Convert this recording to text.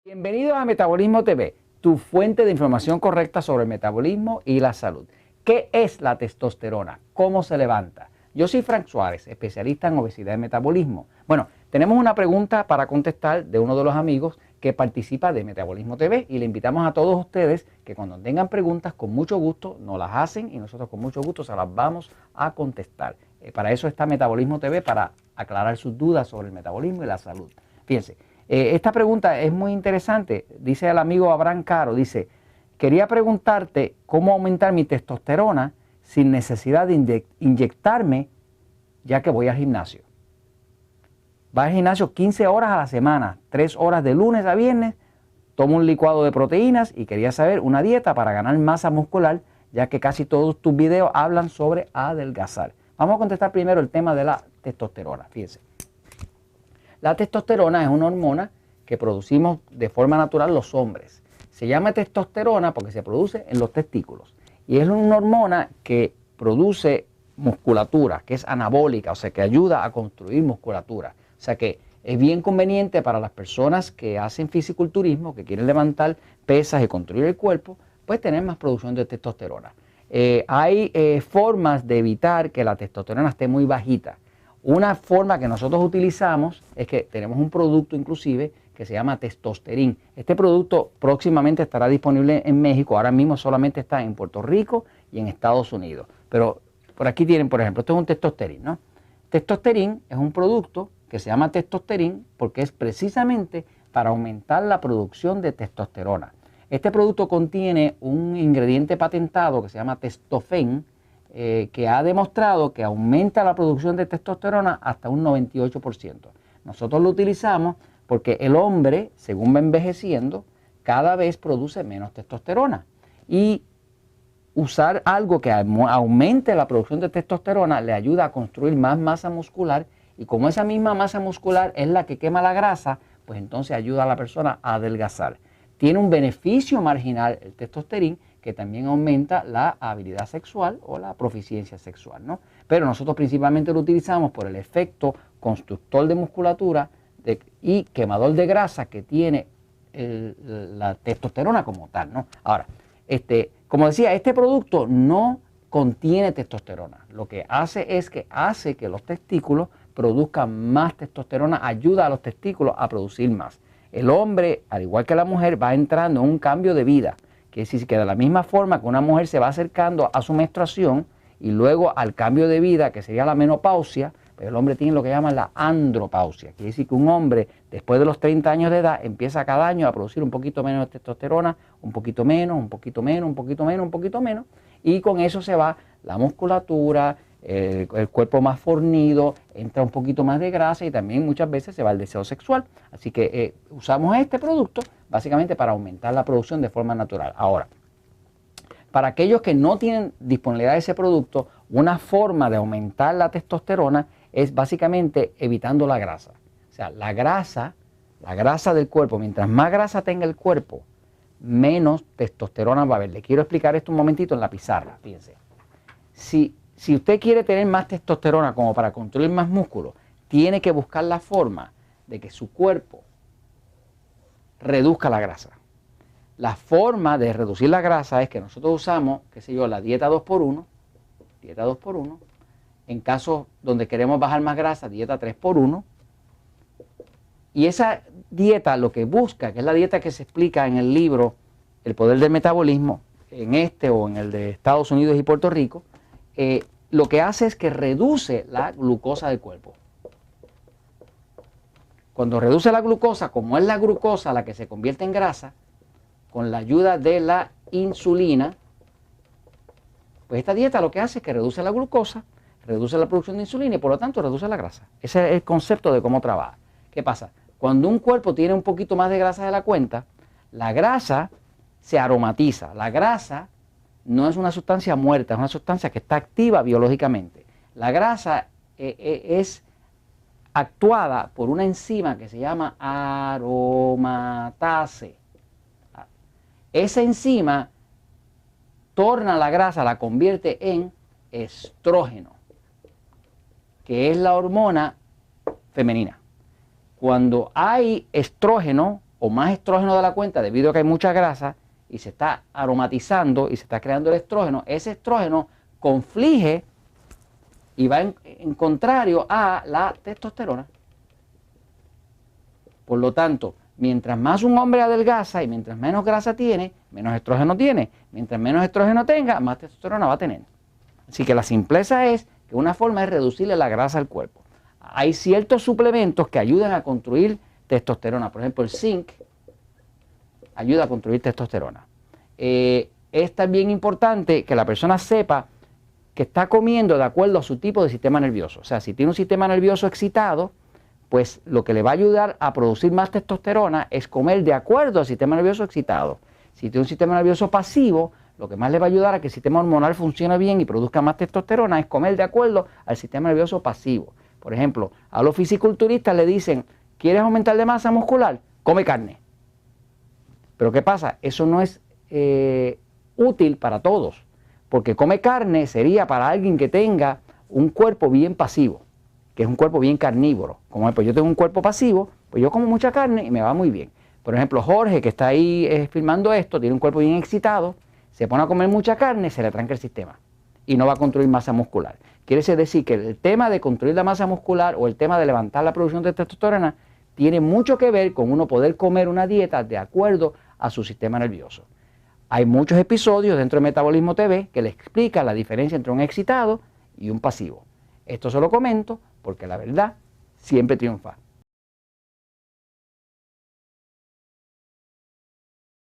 Bienvenidos a Metabolismo TV, tu fuente de información correcta sobre el metabolismo y la salud. ¿Qué es la testosterona? ¿Cómo se levanta? Yo soy Frank Suárez, especialista en obesidad y metabolismo. Bueno, tenemos una pregunta para contestar de uno de los amigos que participa de Metabolismo TV y le invitamos a todos ustedes que cuando tengan preguntas con mucho gusto nos las hacen y nosotros con mucho gusto se las vamos a contestar. Para eso está Metabolismo TV, para aclarar sus dudas sobre el metabolismo y la salud. Fíjense. Esta pregunta es muy interesante. Dice el amigo Abraham Caro, dice, quería preguntarte cómo aumentar mi testosterona sin necesidad de inyectarme, ya que voy al gimnasio. Va al gimnasio 15 horas a la semana, 3 horas de lunes a viernes, tomo un licuado de proteínas y quería saber una dieta para ganar masa muscular, ya que casi todos tus videos hablan sobre adelgazar. Vamos a contestar primero el tema de la testosterona. Fíjense. La testosterona es una hormona que producimos de forma natural los hombres. Se llama testosterona porque se produce en los testículos. Y es una hormona que produce musculatura, que es anabólica, o sea, que ayuda a construir musculatura. O sea, que es bien conveniente para las personas que hacen fisiculturismo, que quieren levantar pesas y construir el cuerpo, pues tener más producción de testosterona. Hay formas de evitar que la testosterona esté muy bajita. Una forma que nosotros utilizamos es que tenemos un producto inclusive que se llama Testosterin. Este producto próximamente estará disponible en México, ahora mismo solamente está en Puerto Rico y en Estados Unidos. Pero por aquí tienen, por ejemplo, esto es un Testosterin, ¿no? Testosterin es un producto que se llama Testosterin porque es precisamente para aumentar la producción de testosterona. Este producto contiene un ingrediente patentado que se llama Testofen, que ha demostrado que aumenta la producción de testosterona hasta un 98%. Nosotros lo utilizamos porque el hombre, según va envejeciendo, cada vez produce menos testosterona. Y usar algo que aumente la producción de testosterona le ayuda a construir más masa muscular, y como esa misma masa muscular es la que quema la grasa, pues entonces ayuda a la persona a adelgazar. Tiene un beneficio marginal el testosterona, que también aumenta la habilidad sexual o la proficiencia sexual, ¿no? Pero nosotros principalmente lo utilizamos por el efecto constructor de musculatura y quemador de grasa que tiene la testosterona como tal, ¿no? Ahora, como decía, este producto no contiene testosterona. Lo que hace es que hace que los testículos produzcan más testosterona, ayuda a los testículos a producir más. El hombre, al igual que la mujer, va entrando en un cambio de vida. Que es decir, que de la misma forma que una mujer se va acercando a su menstruación y luego al cambio de vida, que sería la menopausia, pues el hombre tiene lo que llaman la andropausia. Quiere decir que un hombre, después de los 30 años de edad, empieza cada año a producir un poquito menos de testosterona, un poquito menos, un poquito menos, un poquito menos, un poquito menos, y con eso se va la musculatura, el cuerpo más fornido, entra un poquito más de grasa y también muchas veces se va el deseo sexual. Así que usamos este producto básicamente para aumentar la producción de forma natural. Ahora, para aquellos que no tienen disponibilidad de ese producto, una forma de aumentar la testosterona es básicamente evitando la grasa. O sea, la grasa del cuerpo, mientras más grasa tenga el cuerpo, menos testosterona va a haber. Le quiero explicar esto un momentito en la pizarra, fíjense. Si usted quiere tener más testosterona como para construir más músculo, tiene que buscar la forma de que su cuerpo reduzca la grasa. La forma de reducir la grasa es que nosotros usamos, qué sé yo, la dieta 2x1, en casos donde queremos bajar más grasa, dieta 3x1, y esa dieta lo que busca, que es la dieta que se explica en el libro El Poder del Metabolismo, en este o en el de Estados Unidos y Puerto Rico, lo que hace es que reduce la glucosa del cuerpo. Cuando reduce la glucosa, como es la glucosa la que se convierte en grasa, con la ayuda de la insulina, pues esta dieta lo que hace es que reduce la glucosa, reduce la producción de insulina y por lo tanto reduce la grasa. Ese es el concepto de cómo trabaja. ¿Qué pasa? Cuando un cuerpo tiene un poquito más de grasa de la cuenta, la grasa se aromatiza. La grasa no es una sustancia muerta, es una sustancia que está activa biológicamente. La grasa es actuada por una enzima que se llama aromatase. Esa enzima torna la grasa, la convierte en estrógeno, que es la hormona femenina. Cuando hay estrógeno o más estrógeno de la cuenta debido a que hay mucha grasa y se está aromatizando y se está creando el estrógeno, ese estrógeno conflige y va en contrario a la testosterona. Por lo tanto, mientras más un hombre adelgaza y mientras menos grasa tiene, menos estrógeno tiene. Mientras menos estrógeno tenga, más testosterona va a tener. Así que la simpleza es que una forma es reducirle la grasa al cuerpo. Hay ciertos suplementos que ayudan a construir testosterona. Por ejemplo, el zinc ayuda a construir testosterona. Es también importante que la persona sepa que está comiendo de acuerdo a su tipo de sistema nervioso. O sea, si tiene un sistema nervioso excitado, pues lo que le va a ayudar a producir más testosterona es comer de acuerdo al sistema nervioso excitado. Si tiene un sistema nervioso pasivo, lo que más le va a ayudar a que el sistema hormonal funcione bien y produzca más testosterona es comer de acuerdo al sistema nervioso pasivo. Por ejemplo, a los fisiculturistas le dicen, ¿quieres aumentar de masa muscular? Come carne. Pero ¿qué pasa? Eso no es útil para todos, porque come carne sería para alguien que tenga un cuerpo bien pasivo, que es un cuerpo bien carnívoro. Como pues yo tengo un cuerpo pasivo, pues yo como mucha carne y me va muy bien. Por ejemplo, Jorge, que está ahí filmando esto, tiene un cuerpo bien excitado, se pone a comer mucha carne, se le tranca el sistema y no va a construir masa muscular. Quiere decir que el tema de construir la masa muscular o el tema de levantar la producción de testosterona tiene mucho que ver con uno poder comer una dieta de acuerdo a su sistema nervioso. Hay muchos episodios dentro de Metabolismo TV que le explican la diferencia entre un excitado y un pasivo. Esto se lo comento porque la verdad siempre triunfa.